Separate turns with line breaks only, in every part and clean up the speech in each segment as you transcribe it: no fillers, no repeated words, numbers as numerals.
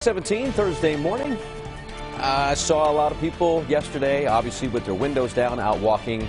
17 Thursday morning. I saw a lot of people yesterday, obviously with their windows down, out walking,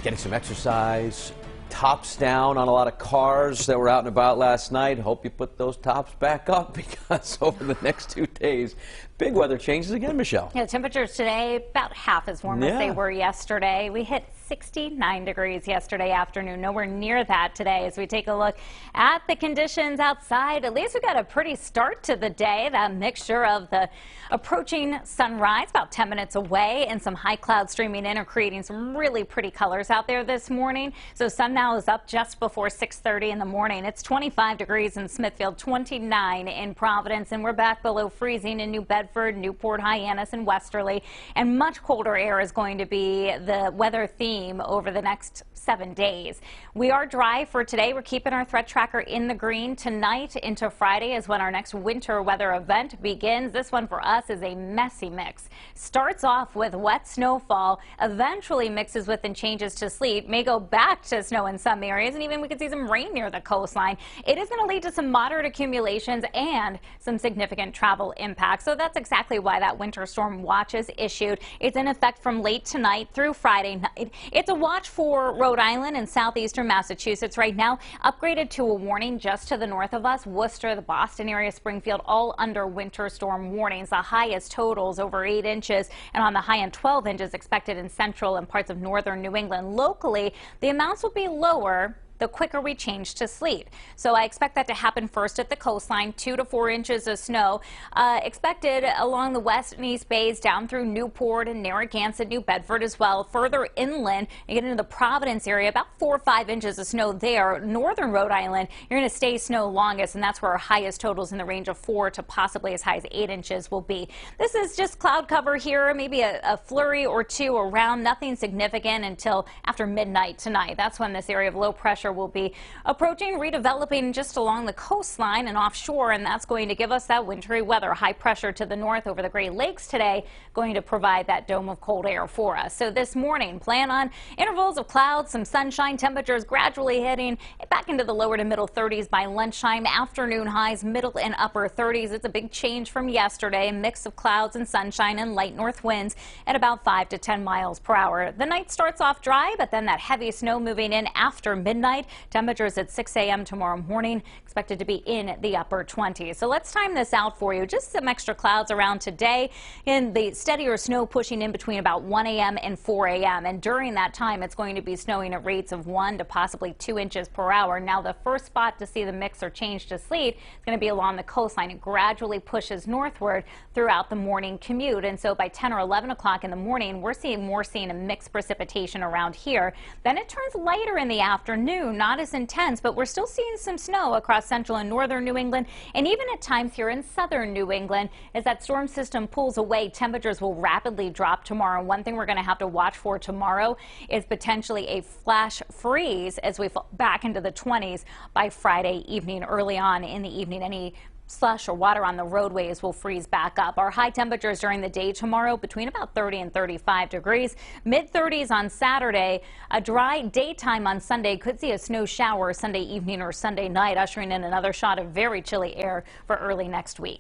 getting some exercise, tops down on a lot of cars that were out and about last night. Hope you put those tops back up because over the next 2 days, big weather changes again, Michelle.
Yeah, temperatures today about half as warm as they were yesterday. We hit 69 degrees yesterday afternoon, nowhere near that today. As we take a look at the conditions outside, at least we got a pretty start to the day. That mixture of the approaching sunrise about 10 minutes away and some high clouds streaming in are creating some really pretty colors out there this morning. So sun now is up just before 6:30 in the morning. It's 25 degrees in Smithfield, 29 in Providence, and we're back below freezing in New Bedford, Newport, Hyannis, and Westerly. And much colder air is going to be the weather theme over the next 7 days. We are dry for today. We're keeping our threat tracker in the green. Tonight into Friday is when our next winter weather event begins. This one for us is a messy mix. Starts off with wet snowfall, eventually mixes with and changes to sleet, may go back to snow in some areas, and even we could see some rain near the coastline. It is going to lead to some moderate accumulations and some significant travel impacts. So that's exactly why that winter storm watch is issued. It's in effect from late tonight through Friday night. It's a watch for Rhode Island and southeastern Massachusetts right now, upgraded to a warning just to the north of us. Worcester, the Boston area, Springfield, all under winter storm warnings. The highest totals over 8 inches, and on the high end 12 inches expected in central and parts of northern New England. Locally, the amounts will be lower the quicker we change to sleet. So I expect that to happen first at the coastline. 2 to 4 inches of snow expected along the west and east bays down through Newport and Narragansett, New Bedford as well. Further inland, you get into the Providence area, about 4 or 5 inches of snow there. Northern Rhode Island, you're going to stay snow longest, and that's where our highest totals in the range of 4 to possibly as high as 8 inches will be. This is just cloud cover here, maybe a flurry or two around, nothing significant until after midnight tonight. That's when this area of low pressure will be approaching, redeveloping just along the coastline and offshore, and that's going to give us that wintry weather. High pressure to the north over the Great Lakes today, going to provide that dome of cold air for us. So this morning, plan on intervals of clouds, some sunshine, temperatures gradually heading back into the lower to middle 30s by lunchtime. Afternoon highs middle and upper 30s. It's a big change from yesterday. A mix of clouds and sunshine and light north winds at about 5 to 10 miles per hour. The night starts off dry, but then that heavy snow moving in after midnight. Temperatures at 6 a.m. tomorrow morning expected to be in the upper 20s. So let's time this out for you. Just some extra clouds around today, and the steadier snow pushing in between about 1 a.m. and 4 a.m. And during that time, it's going to be snowing at rates of 1 to possibly 2 inches per hour. Now, the first spot to see the mix or change to sleet is going to be along the coastline. It gradually pushes northward throughout the morning commute. And so by 10 or 11 o'clock in the morning, we're seeing a mixed precipitation around here. Then it turns lighter in the afternoon, not as intense, but we're still seeing some snow across central and northern New England, and even at times here in southern New England. As that storm system pulls away, temperatures will rapidly drop tomorrow. One thing we're going to have to watch for tomorrow is potentially a flash freeze as we fall back into the 20s by Friday evening. Early on in the evening, any slush or water on the roadways will freeze back up. Our high temperatures during the day tomorrow between about 30 and 35 degrees. Mid-30s on Saturday. A dry daytime on Sunday. Could see a snow shower Sunday evening or Sunday night, ushering in another shot of very chilly air for early next week.